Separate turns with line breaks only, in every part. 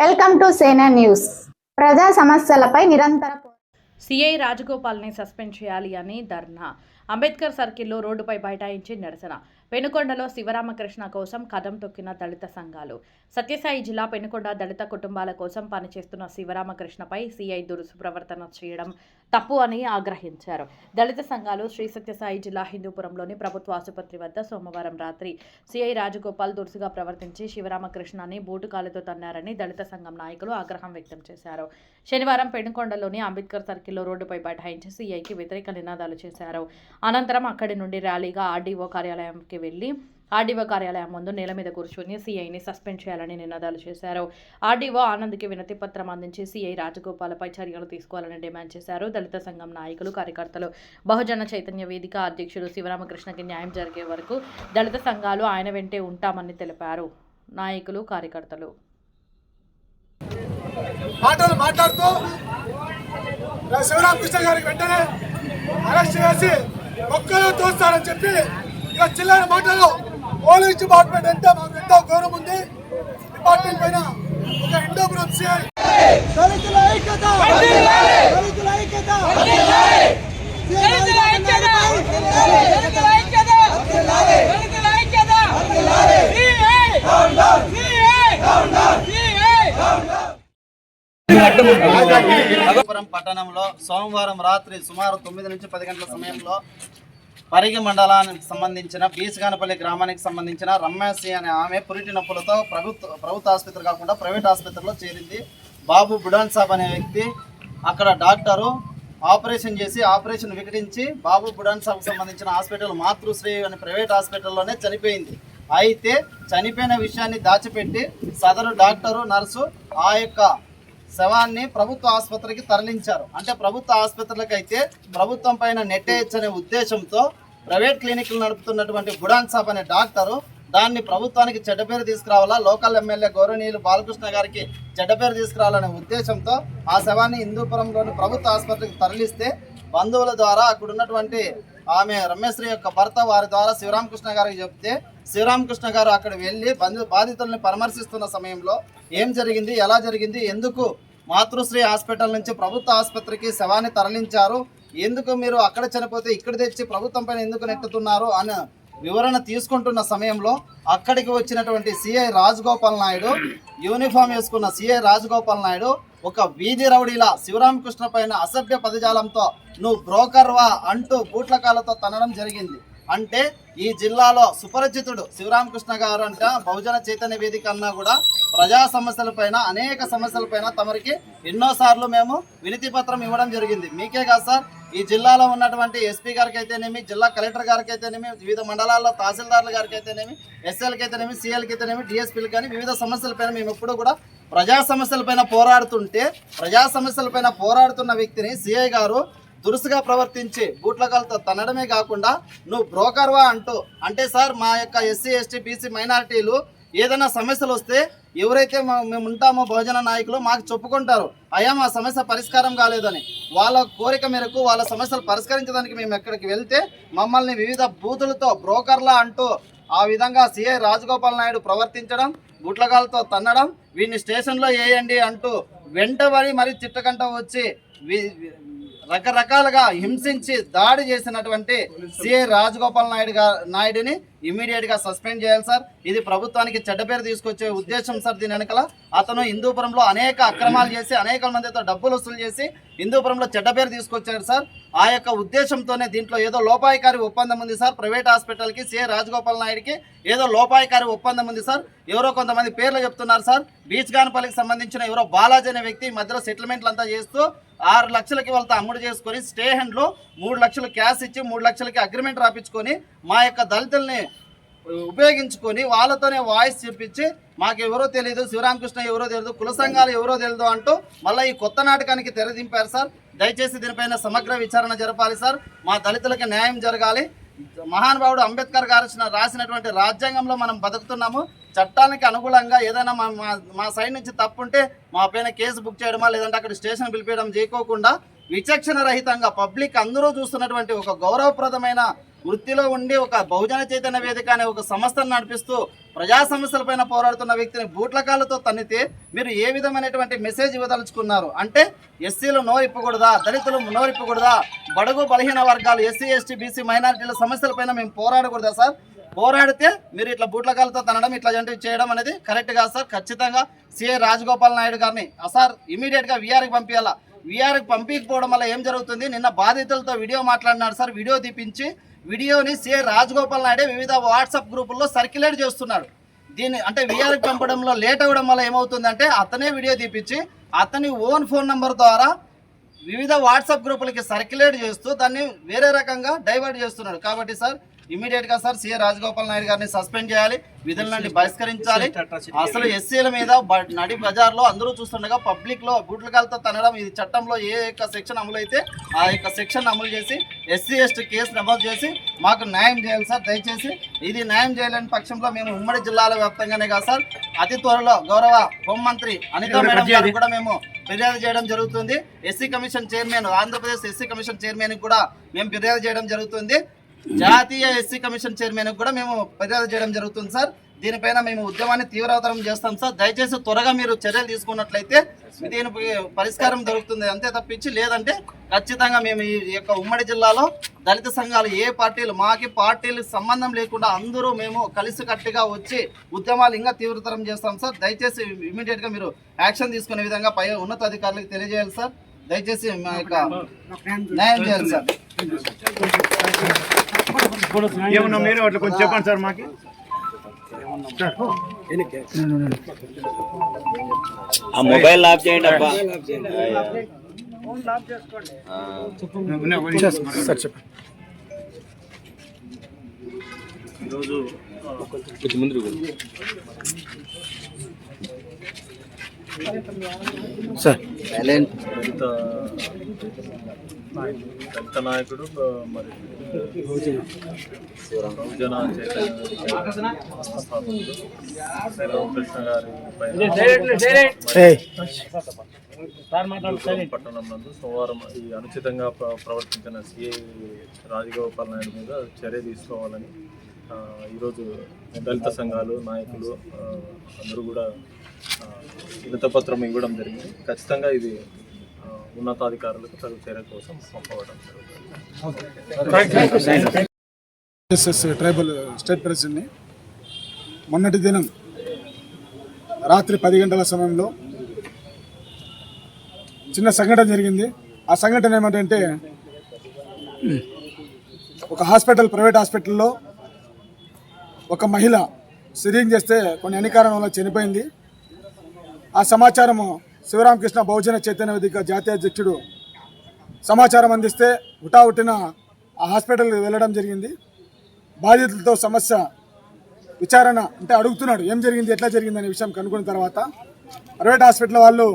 Welcome to సేనా news. ప్రజా సమస్యలపై నిరంతర
సిఐ రాజగోపాల్ని సస్పెండ్ చేయాలి అని ధర్నా. అంబేద్కర్ సర్కిల్లో రోడ్డుపై బైఠాయించి నిరసన. పెనుకొండలో శివరామకృష్ణ కోసం కదం తొక్కిన దళిత సంఘాలు. సత్యసాయి జిల్లా పెనుకొండ దళిత కుటుంబాల కోసం పనిచేస్తున్న శివరామకృష్ణపై సిఐ దురుసు ప్రవర్తన చేయడం తప్పు అని ఆగ్రహించారు. దళిత సంఘాలు శ్రీ సత్యసాయి జిల్లా హిందూపురంలోని ప్రభుత్వ ఆసుపత్రి వద్ద సోమవారం రాత్రి సిఐ రాజగోపాల్ దురుసుగా ప్రవర్తించి శివరామకృష్ణని బూటుకాలతో తన్నారని దళిత సంఘం నాయకులు ఆగ్రహం వ్యక్తం చేశారు. శనివారం పెనుకొండలోని అంబేద్కర్ సర్కిల్లో రోడ్డుపై బైఠాయించి సిఐకి వ్యతిరేక నినాదాలు చేశారు. అనంతరం అక్కడి నుండి ర్యాలీగా ఆర్డీఓ కార్యాలయంకి వెళ్లి ఆర్డీఓ కార్యాలయం ముందు నేల మీద కూర్చొని సీఐని సస్పెండ్ చేయాలని నినాదాలు చేశారు. ఆర్డీఓ ఆనంద్కి వినతి పత్రం అందించి సీఐ రాజగోపాల్పై చర్యలు తీసుకోవాలని డిమాండ్ చేశారు. దళిత సంఘం నాయకులు, కార్యకర్తలు, బహుజన చైతన్య వేదిక అధ్యక్షుడు శివరామకృష్ణకి న్యాయం జరిగే వరకు దళిత సంఘాలు ఆయన వెంటే ఉంటామని తెలిపారు. నాయకులు, కార్యకర్తలు
మాట్లాడుతూ శివరామకృష్ణ గారికి వెంటనే అరెస్ట్ చేసి ఒక్కరూ తోస్తారని చెప్పి ఇక చిల్లర మాటలు పోలీస్ డిపార్ట్మెంట్ అంటే మాకు ఎంతో గౌరవం ఉంది. డిపార్ట్మెంట్ పైన ఒక హిందూపురం సిఐ దళితుల ఐక్యత, దళితుల ఐక్యత,
పట్టణంలో సోమవారం రాత్రి సుమారు 9 నుంచి 10 గంటల సమయంలో పరిగి మండలానికి సంబంధించిన బీసగానపల్లి గ్రామానికి సంబంధించిన రమ్యాసి అనే ఆమె పురిటి నొప్పులతో ప్రభుత్వ ఆసుపత్రి కాకుండా ప్రైవేట్ ఆసుపత్రిలో చేరింది. బాబు బుడాన్ సాబ్ అనే వ్యక్తి అక్కడ డాక్టరు ఆపరేషన్ చేసి ఆపరేషన్ వికటించి బాబు బుడాన్ సాబ్కు సంబంధించిన హాస్పిటల్ మాతృశ్రీ అనే ప్రైవేట్ హాస్పిటల్లోనే చనిపోయింది. అయితే చనిపోయిన విషయాన్ని దాచిపెట్టి సదరు డాక్టరు, నర్సు ఆ యొక్క శవాన్ని ప్రభుత్వ ఆసుపత్రికి తరలించారు. అంటే ప్రభుత్వ ఆసుపత్రులకు అయితే ప్రభుత్వం పైన నెట్టేయచ్చనే ఉద్దేశంతో ప్రైవేట్ క్లినిక్లు నడుపుతున్నటువంటి బుడాన్ సాబ్ అనే డాక్టరు దాన్ని ప్రభుత్వానికి చెడ్డ పేరు తీసుకురావాలా, లోకల్ ఎమ్మెల్యే గౌరవనీయులు బాలకృష్ణ గారికి చెడ్డ పేరు తీసుకురావాలనే ఉద్దేశంతో ఆ శవాన్ని హిందూపురంలోని ప్రభుత్వ ఆసుపత్రికి తరలిస్తే బంధువుల ద్వారా అక్కడ ఉన్నటువంటి ఆమె రమేశ్వరి యొక్క భర్త వారి ద్వారా శివరామకృష్ణ గారికి చెప్తే శివరామకృష్ణ గారు అక్కడ వెళ్ళి బాధితుల్ని పరామర్శిస్తున్న సమయంలో ఏం జరిగింది, ఎలా జరిగింది, ఎందుకు మాతృశ్రీ హాస్పిటల్ నుంచి ప్రభుత్వ ఆసుపత్రికి శవాన్ని తరలించారు, ఎందుకు మీరు అక్కడ చనిపోతే ఇక్కడ తెచ్చి ప్రభుత్వం పైన ఎందుకు నెట్టుతున్నారు అనే వివరణ తీసుకుంటున్న సమయంలో అక్కడికి వచ్చినటువంటి సిఐ రాజగోపాల్ నాయుడు, యూనిఫామ్ వేసుకున్న సిఐ రాజగోపాల్ నాయుడు ఒక వీధి రౌడీలా శివరామకృష్ణ పైన అసభ్య పదజాలంతో నువ్వు బ్రోకర్వా అంటూ బూట్లకాలతో తనడం జరిగింది. అంటే ఈ జిల్లాలో సుపరిచితుడు శివరామకృష్ణ గారు అంటే బహుజన చైతన్య వేదిక అన్నా కూడా ప్రజా సమస్యలపైన అనేక సమస్యలపైన తమరికి ఎన్నోసార్లు మేము వినతి పత్రం ఇవ్వడం జరిగింది. మీకే కాదు సార్, ఈ జిల్లాలో ఉన్నటువంటి ఎస్పీ గారికి అయితేనేమి, జిల్లా కలెక్టర్ గారికి అయితేనేమి, వివిధ మండలాల్లో తహసీల్దార్ల గారికి అయితేనేమి, ఎస్ఎల్కి అయితేనేమి, సిఎల్కి అయితేనేమి, డిఎస్పీలకు కానీ వివిధ సమస్యలపైన మేము ఎప్పుడు కూడా ప్రజా సమస్యలపైన పోరాడుతున్న వ్యక్తిని సిఐ గారు దురుసుగా ప్రవర్తించి బూట్లకాలతో తనడమే కాకుండా నువ్వు బ్రోకర్వా అంటూ, అంటే సార్ మా యొక్క ఎస్సీ, ఎస్టీ, బీసీ మైనారిటీలు ఏదైనా సమస్యలు వస్తే ఎవరైతే మేము ఉంటామో బహుజన నాయకులు మాకు చెప్పుకుంటారు, అయ్యా మా సమస్య పరిష్కారం కాలేదని. వాళ్ళ కోరిక మేరకు వాళ్ళ సమస్యలు పరిష్కరించడానికి మేము ఎక్కడికి వెళ్తే మమ్మల్ని వివిధ బూతులతో బ్రోకర్లా అంటూ ఆ విధంగా సిఐ రాజగోపాల్ నాయుడు ప్రవర్తించడం, గుట్లకాలతో తన్నడం, వీడిని స్టేషన్లో వేయండి అంటూ వెంటబడి మరి చిట్టకంట వచ్చి రకరకాలుగా హింసించి దాడి చేసినటువంటి సిఐ రాజగోపాల్ నాయుడిని ఇమీడియట్ గా సస్పెండ్ చేయాలి సార్. ఇది ప్రభుత్వానికి చెడ్డ పేరు తీసుకొచ్చే ఉద్దేశం సార్. దీని వెనకాల అతను హిందూపురంలో అనేక అక్రమాలు చేసి అనేక మందితో డబ్బులు వసూలు చేసి హిందూపురంలో చెడ్డ పేరు తీసుకొచ్చాడు సార్. ఆ యొక్క ఉద్దేశంతోనే దీంట్లో ఏదో లోపాయికారి ఒప్పందం ఉంది సార్. ప్రైవేట్ హాస్పిటల్కి సిఐ రాజగోపాల్ నాయుడికి ఏదో లోపాయికారి ఒప్పందం ఉంది సార్. ఎవరో కొంతమంది పేర్లు చెప్తున్నారు సార్. బీచ్గానపల్లికి సంబంధించిన ఎవరో బాలాజీ అనే వ్యక్తి మధ్యలో సెటిల్మెంట్లు అంతా చేస్తూ 6 లక్షలకి వాళ్ళతో అమ్ముడు చేసుకొని స్టే హ్యాండ్లో 3 లక్షలు క్యాష్ ఇచ్చి 3 లక్షలకి అగ్రిమెంట్ రాపించుకొని మా యొక్క దళితుల్ని ఉపయోగించుకొని వాళ్ళతోనే వాయిస్ చెప్పించి మాకు ఎవరో తెలియదు, శివరామకృష్ణ ఎవరో తెలియదు, కుల సంఘాలు ఎవరో తెలియదు అంటూ మళ్ళీ ఈ కొత్త నాటకానికి తెరదింపారు సార్. దయచేసి దీనిపైన సమగ్ర విచారణ జరపాలి సార్. మా దళితులకి న్యాయం జరగాలి. మహానుభావుడు అంబేద్కర్ గారు రాసినటువంటి రాజ్యాంగంలో మనం బతుకుతున్నాము. చట్టానికి అనుగుణంగా ఏదైనా మా సైడ్ నుంచి తప్పుంటే మా పైన కేసు బుక్ చేయడమా లేదంటే అక్కడ స్టేషన్ పిలిపేయడం చేయకోకుండా విచక్షణ రహితంగా పబ్లిక్ అందరూ చూస్తున్నటువంటి ఒక గౌరవప్రదమైన వృత్తిలో ఉండి ఒక బహుజన చైతన్య వేదిక అనే ఒక సంస్థను నడిపిస్తూ ప్రజా సమస్యలపైన పోరాడుతున్న వ్యక్తిని బూట్లకాలతో తన్నితే మీరు ఏ విధమైనటువంటి మెసేజ్ ఇవ్వదలుచుకున్నారు? అంటే ఎస్సీలు నోరిప్పకూడదా, దళితులు నోరిప్పకూడదా, బడుగు బలహీన వర్గాలు ఎస్సీ ఎస్టీ బీసీ మైనారిటీల సమస్యలపైన మేము పోరాడకూడదా సార్? పోరాడితే మీరు ఇట్లా బూట్లకాలతో తనడం ఇట్లా చేయడం అనేది కరెక్ట్ కాదు సార్. ఖచ్చితంగా సిఐ రాజగోపాల్ నాయుడు గారిని సార్ ఇమీడియట్గా వీఆర్కి పంపించాలా. వీఆర్కి పంపించకపోవడం వల్ల ఏం జరుగుతుంది? నిన్న బాధితులతో వీడియో మాట్లాడినాడు సార్. వీడియో తీపించి వీడియోని సిఐ రాజగోపాల్ నాయుడు వివిధ వాట్సాప్ గ్రూపుల్లో సర్క్యులేట్ చేస్తున్నాడు. దీన్ని అంటే వీఆర్కి పంపడంలో లేట్ అవ్వడం వల్ల ఏమవుతుందంటే అతనే వీడియో తీపించి అతని ఓన్ ఫోన్ నెంబర్ ద్వారా వివిధ వాట్సాప్ గ్రూపులకి సర్క్యులేట్ చేస్తూ దాన్ని వేరే రకంగా డైవర్ట్ చేస్తున్నాడు. కాబట్టి సార్ ఇమీడియట్గా సార్ సిఐ రాజగోపాల్ నాయుడు గారిని సస్పెండ్ చేయాలి, విధుల నుండి బహిష్కరించాలి. అసలు ఎస్సీల మీద నడి బజార్లో అందరూ చూస్తుండగా పబ్లిక్లో బూట్లకాలతో తనడం ఇది చట్టంలో ఏ యొక్క సెక్షన్ అమలు అయితే ఆ యొక్క సెక్షన్ అమలు చేసి ఎస్సీ ఎస్టీ కేసు నమోదు చేసి మాకు న్యాయం చేయాలి సార్. దయచేసి ఇది న్యాయం చేయలేని పక్షంలో మేము ఉమ్మడి జిల్లాల వ్యాప్తంగానే కాదు సార్, అతి త్వరలో గౌరవ హోంమంత్రి అనితా మేడం గారికి కూడా మేము ఫిర్యాదు చేయడం జరుగుతుంది. SC commission chairman, Andhra Pradesh SC commission chairman కూడా మేము ఫిర్యాదు చేయడం జరుగుతుంది. జాతీయ ఎస్సీ కమిషన్ చైర్మన్ కూడా మేము ఫిర్యాదు చేయడం జరుగుతుంది సార్. దీనిపైన మేము ఉద్యమాన్ని తీవ్రతరం చేస్తాం సార్. దయచేసి త్వరగా మీరు చర్యలు తీసుకున్నట్లయితే దీనికి పరిష్కారం దొరుకుతుంది, అంతే తప్పించి లేదంటే ఖచ్చితంగా మేము ఈ యొక్క ఉమ్మడి జిల్లాలో దళిత సంఘాలు ఏ పార్టీలు మాకి పార్టీలకు సంబంధం లేకుండా అందరూ మేము కలిసికట్టుగా వచ్చి ఉద్యమాలు ఇంకా తీవ్రతరం చేస్తాం సార్. దయచేసి ఇమీడియట్గా మీరు యాక్షన్ తీసుకునే విధంగా పై ఉన్నతాధికారులకు తెలియజేయాలి సార్. దయచేసి మా యొక్క న్యాయం చేయాలి సార్.
ఏమన్నా మీరు అట్లా కొంచెం చెప్పండి సార్ మాకి.
ఆ మొబైల్ ఆఫ్ చేయండి అబ్బా.
సార్ చెప్పండి.
ఈరోజు కొంచెం ముందు
సార్
దళిత నాయకుడు మరి బహుజన కృష్ణ గారి పట్టణం నందు సోమవారం ఈ అనుచితంగా ప్రవర్తించిన సిఐ రాజగోపాల్ నాయుడు మీద చర్య తీసుకోవాలని ఈరోజు దళిత సంఘాలు నాయకులు అందరూ కూడా వినతిపత్రం ఇవ్వడం జరిగింది. ఖచ్చితంగా ఇది ఉన్నతాధికారులకు తగు చర్య కోసం పంపవడం జరుగుతుంది.
ఎస్ఎస్ ట్రైబల్ స్టేట్ ప్రెసిడెంట్ని మొన్నటి దినం రాత్రి 10 గంటల సమయంలో చిన్న సంఘటన జరిగింది. ఆ సంఘటన ఏమిటంటే ఒక హాస్పిటల్, ప్రైవేట్ హాస్పిటల్లో ఒక మహిళ సిరింగ్ చేస్తే కొన్ని అనికారణం వల్ల చనిపోయింది. ఆ సమాచారము శివరామకృష్ణ బహుజన చైతన్య వేదిక జాతీయ అధ్యక్షుడు సమాచారం అందిస్తే హుటాహుటిన ఆ హాస్పిటల్కి వెళ్ళడం జరిగింది. బాధితులతో సమస్య విచారణ అంటే అడుగుతున్నాడు ఏం జరిగింది, ఎట్లా జరిగింది అనే విషయం కనుక్కున్న తర్వాత ప్రైవేట్ హాస్పిటల్ వాళ్ళు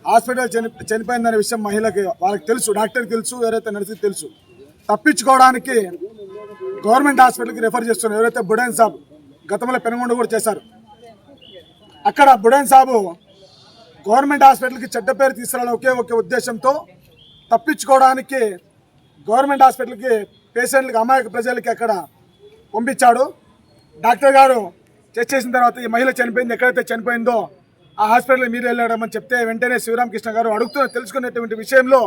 హాస్పిటల్ చనిపోయిందనే విషయం మహిళకి వాళ్ళకి తెలుసు, డాక్టర్కి తెలుసు, ఎవరైతే నర్సుకి తెలుసు. తప్పించుకోవడానికి గవర్నమెంట్ హాస్పిటల్కి రెఫర్ చేస్తున్నారు. ఎవరైతే బుడైన్ సాబ్ గతంలో పెనుగొండ కూడా చేశారు. అక్కడ బుడైన్ సాబు గవర్నమెంట్ హాస్పిటల్కి చెడ్డ పేరు తీసుకురావడం ఒకే ఉద్దేశంతో తప్పించుకోవడానికి గవర్నమెంట్ హాస్పిటల్కి పేషెంట్లకి, అమాయక ప్రజలకి అక్కడ పంపించాడు. డాక్టర్ గారు చెక్ చేసిన తర్వాత ఈ మహిళ చనిపోయింది, ఎక్కడైతే చనిపోయిందో ఆ హాస్పిటల్కి మీరు వెళ్ళాడమని చెప్తే వెంటనే శివరామకృష్ణ గారు తెలుసుకునేటువంటి విషయంలో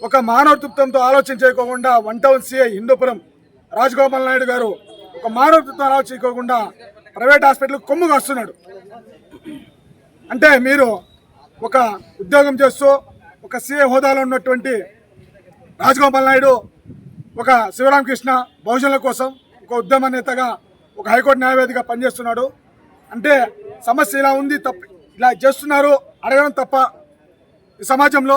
ఒక మానవత్వంతో ఆలోచన చేయకోకుండా 1 టౌన్ సిఐ హిందూపురం రాజగోపాల్ నాయుడు గారు ఒక మానవత్వం ఆలోచన చేయకోకుండా ప్రైవేట్ హాస్పిటల్కి కొమ్ము కాస్తున్నాడు. అంటే మీరు ఒక ఉద్యోగం చేస్తూ ఒక సీఏ హోదాలో ఉన్నటువంటి రాజగోపాల్ నాయుడు ఒక శివరామకృష్ణ బహుజనుల కోసం ఒక ఉద్యమ నేతగా ఒక హైకోర్టు న్యాయవాదిగా పనిచేస్తున్నాడు. అంటే సమస్య ఇలా ఉంది, ఇలా చేస్తున్నారు అడగడం తప్ప ఈ సమాజంలో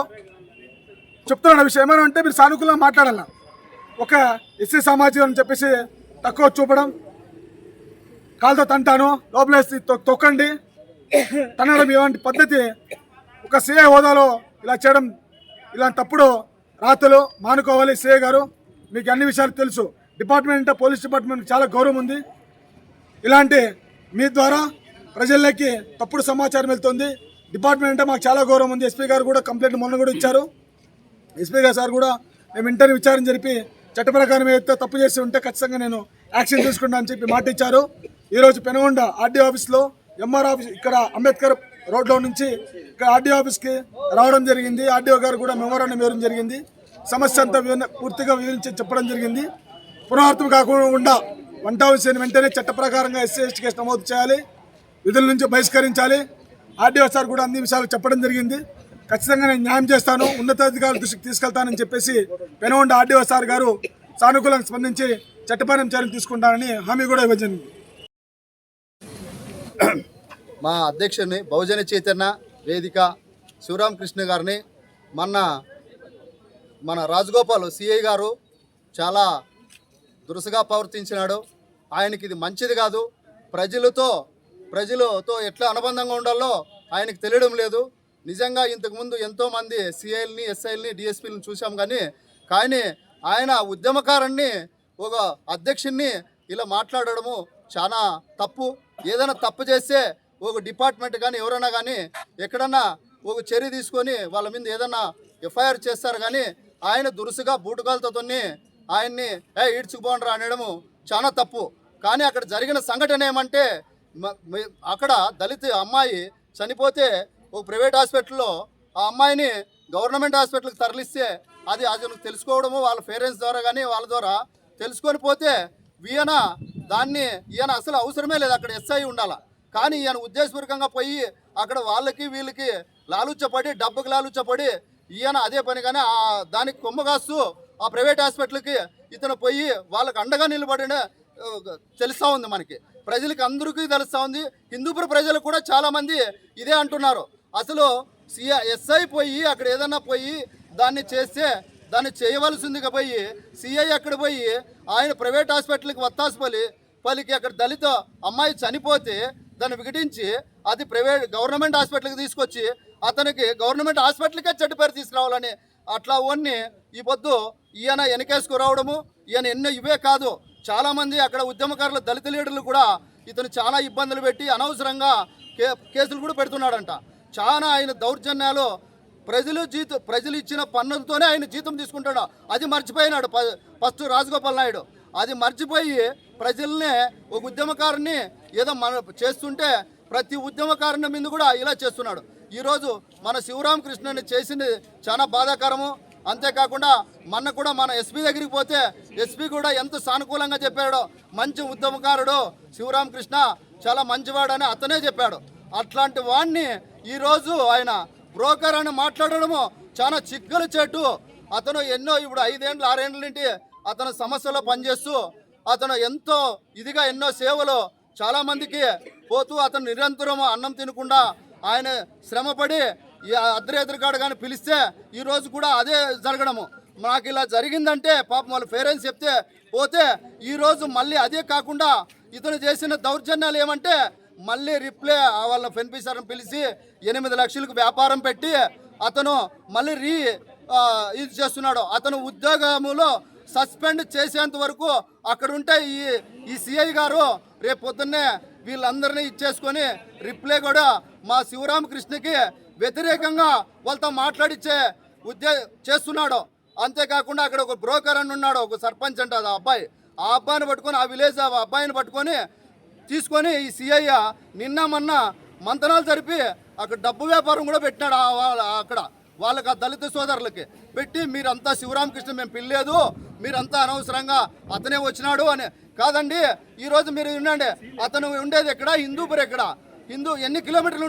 చెప్తున్న విషయం ఏమైనా అంటే మీరు సానుకూలంగా మాట్లాడాల. ఒక ఎస్సీ సమాజం అని చెప్పేసి తక్కువ చూపడం, కాలుతో తంటాను లోపలేసి తొక్కండి తనడం ఇలాంటి పద్ధతి ఒక సిఐ హోదాలో ఇలా చేయడం, ఇలాంటి తప్పుడు రాతలు మానుకోవాలి. సిఐ గారు మీకు అన్ని విషయాలు తెలుసు. డిపార్ట్మెంట్ అంటే పోలీస్ డిపార్ట్మెంట్ చాలా గౌరవం ఉంది. ఇలాంటి మీ ద్వారా ప్రజల్లోకి తప్పుడు సమాచారం వెళ్తుంది. డిపార్ట్మెంట్ అంటే మాకు చాలా గౌరవం ఉంది. ఎస్పీ గారు కూడా కంప్లైంట్ మొన్న కూడా ఇచ్చారు. ఎస్పీ గారు సార్ కూడా మేము ఇంటర్వ్యూ విచారణ జరిపి చట్ట ప్రకారం ఏదైతే తప్పు చేసి ఉంటే ఖచ్చితంగా నేను యాక్షన్ తీసుకుంటా అని చెప్పి మాట ఇచ్చారు. ఈరోజు పెనుగొండ ఆర్డీఓ ఆఫీస్లో ఎంఆర్ ఆఫీస్ ఇక్కడ అంబేద్కర్ రోడ్లో నుంచి ఇక్కడ ఆర్డీఓ ఆఫీస్కి రావడం జరిగింది. ఆర్డీఓ గారు కూడా మెమోరాండం ఇవ్వడం జరిగింది. సమస్య అంతా పూర్తిగా వివరించి చెప్పడం జరిగింది. పునరావృతం కాకుండా వంట విషయాన్ని వెంటనే చట్ట ప్రకారంగా SC/ST కేసు నమోదు చేయాలి, విధుల నుంచి బహిష్కరించాలి. ఆర్డీఓ సార్ కూడా అన్ని విషయాలు చెప్పడం జరిగింది. ఖచ్చితంగా నేను న్యాయం చేస్తాను, ఉన్నతాధికారుల దృష్టికి తీసుకెళ్తానని చెప్పేసి పెనుగొండ ఆర్డీఓ సార్ గారు సానుకూలంగా స్పందించి చట్టపరమైన చర్యలు తీసుకుంటానని హామీ కూడా ఇవ్వజండి.
మా అధ్యక్షుడిని బహుజన చైతన్య వేదిక శివరామకృష్ణ గారిని మన రాజగోపాల్ సిఐ గారు చాలా దురుసుగా ప్రవర్తించినాడు. ఆయనకి ఇది మంచిది కాదు. ప్రజలతో ఎట్లా అనుబంధంగా ఉండాలో ఆయనకి తెలియడం లేదు. నిజంగా ఇంతకుముందు ఎంతోమంది సిఐల్ని, ఎస్ఐల్ని, డిఎస్పీలను చూసాం. కానీ ఆయన ఉద్యమకారుణ్ణి, ఒక అధ్యక్షుడిని ఇలా మాట్లాడడము చాలా తప్పు. ఏదైనా తప్పు చేస్తే ఒక డిపార్ట్మెంట్ కానీ ఎవరైనా కానీ ఎక్కడన్నా ఒక చర్య తీసుకొని వాళ్ళ మీద ఏదన్నా ఎఫ్ఐఆర్ చేస్తారు. కానీ ఆయన దురుసుగా బూటుకాలతో ఆయన్ని ఈడ్చుకుపోండి అనడము చాలా తప్పు. కానీ అక్కడ జరిగిన సంఘటన ఏమంటే, అక్కడ దళిత అమ్మాయి చనిపోతే ఒక ప్రైవేట్ హాస్పిటల్లో ఆ అమ్మాయిని గవర్నమెంట్ హాస్పిటల్కి తరలిస్తే అది తెలుసుకోవడము వాళ్ళ పేరెంట్స్ ద్వారా కానీ వాళ్ళ ద్వారా తెలుసుకొని పోతే ఈయన అసలు అవసరమే లేదు, అక్కడ ఎస్ఐ ఉండాలి. కానీ ఈయన ఉద్దేశపూర్వకంగా పోయి అక్కడ వాళ్ళకి వీళ్ళకి లాలుచ్చపడి, డబ్బుకి లాలుచ్చపడి ఈయన అదే పనిగానే దానికి కొమ్మగాస్తూ ఆ ప్రైవేట్ హాస్పిటల్కి ఇతను పోయి వాళ్ళకి అండగా నిలబడిన తెలుస్తూ ఉంది. మనకి ప్రజలకి అందరికీ తెలుస్తూ ఉంది. హిందూపుర ప్రజలు కూడా చాలామంది ఇదే అంటున్నారు. అసలు ఎస్ఐ పోయి అక్కడ ఏదన్నా పోయి దాన్ని చేస్తే దాన్ని చేయవలసిందిగా పోయి సిఐ అక్కడ పోయి ఆయన ప్రైవేట్ హాస్పిటల్కి పలికి అక్కడ దళిత అమ్మాయి చనిపోతే దాన్ని విఘటించి అది గవర్నమెంట్ హాస్పిటల్కి తీసుకొచ్చి అతనికి గవర్నమెంట్ హాస్పిటల్కే చెడ్డ పేరు తీసుకురావాలని అట్లా ఓన్ని ఈ పొద్దు ఈయన వెనకేసుకురావడము. ఈయన ఎన్నో ఇవే కాదు, చాలామంది అక్కడ ఉద్యమకారుల దళిత లీడర్లు కూడా ఇతను చాలా ఇబ్బందులు పెట్టి అనవసరంగా కేసులు కూడా పెడుతున్నాడంట. చాలా ఆయన దౌర్జన్యాలు, ప్రజలు ఇచ్చిన పన్నులతోనే ఆయన జీతం తీసుకుంటాడు. అది మర్చిపోయినాడు ఫస్ట్ రాజగోపాల్ నాయుడు. అది మర్చిపోయి ప్రజల్నే ఒక ఉద్యమకారుని ఏదో చేస్తుంటే ప్రతి ఉద్యమకారుని మీద కూడా ఇలా చేస్తున్నాడు. ఈరోజు మన శివరామకృష్ణని చేసింది చాలా బాధాకరము. అంతేకాకుండా మన ఎస్పీ దగ్గరికి పోతే ఎస్పీ కూడా ఎంత సానుకూలంగా చెప్పాడో, మంచి ఉద్యమకారుడు శివరామకృష్ణ, చాలా మంచివాడని అతనే చెప్పాడు. అట్లాంటి వాడిని ఈరోజు ఆయన బ్రోకర్ అని మాట్లాడడము చాలా చిక్కులు చెట్టు. అతను ఇప్పుడు 5 ఏళ్ళు 6 ఏళ్ళ నుండి అతను సమస్యలో పనిచేస్తూ అతను ఎంతో ఇదిగా ఎన్నో సేవలు చాలామందికి పోతూ అతను నిరంతరం అన్నం తినకుండా ఆయన శ్రమపడి అర్ధరాత్రికాడు కానీ పిలిస్తే ఈరోజు కూడా అదే జరగడము. నాకు ఇలా జరిగిందంటే పాపం వాళ్ళ పేరెంట్స్ చెప్తే పోతే ఈరోజు మళ్ళీ అదే కాకుండా ఇతను చేసిన దౌర్జన్యాలు ఏమంటే మళ్ళీ రిప్లై వాళ్ళ బెనిఫిషియర్ని పిలిచి 8 లక్షలకు వ్యాపారం పెట్టి అతను మళ్ళీ ఇది చేస్తున్నాడు. అతను ఉద్యోగములో సస్పెండ్ చేసేంత వరకు అక్కడ ఉంటే ఈ సిఐ గారు రేపు పొద్దున్నే వీళ్ళందరినీ ఇచ్చేసుకొని రిప్లై కూడా మా శివరామకృష్ణకి వ్యతిరేకంగా వాళ్ళతో మాట్లాడిచ్చే చేస్తున్నాడు. అంతేకాకుండా అక్కడ ఒక బ్రోకర్ అని ఉన్నాడు, ఒక సర్పంచ్ అంట ఆ అబ్బాయిని పట్టుకొని ఆ విలేజ్ ఆ అబ్బాయిని పట్టుకొని తీసుకొని ఈ సిఐ నిన్న మొన్న మంతనాలు జరిపి అక్కడ డబ్బు వ్యాపారం కూడా పెట్టినాడు. అక్కడ వాళ్ళకి ఆ దళిత సోదరులకి పెట్టి మీరంతా శివరామకృష్ణ మేము పిల్లేదు, మీరంతా అనవసరంగా అతనే వచ్చినాడు అని. కాదండి, ఈరోజు మీరు వినండి, అతను ఉండేది ఎక్కడ, హిందూపురం ఎక్కడ, ఎన్ని కిలోమీటర్లు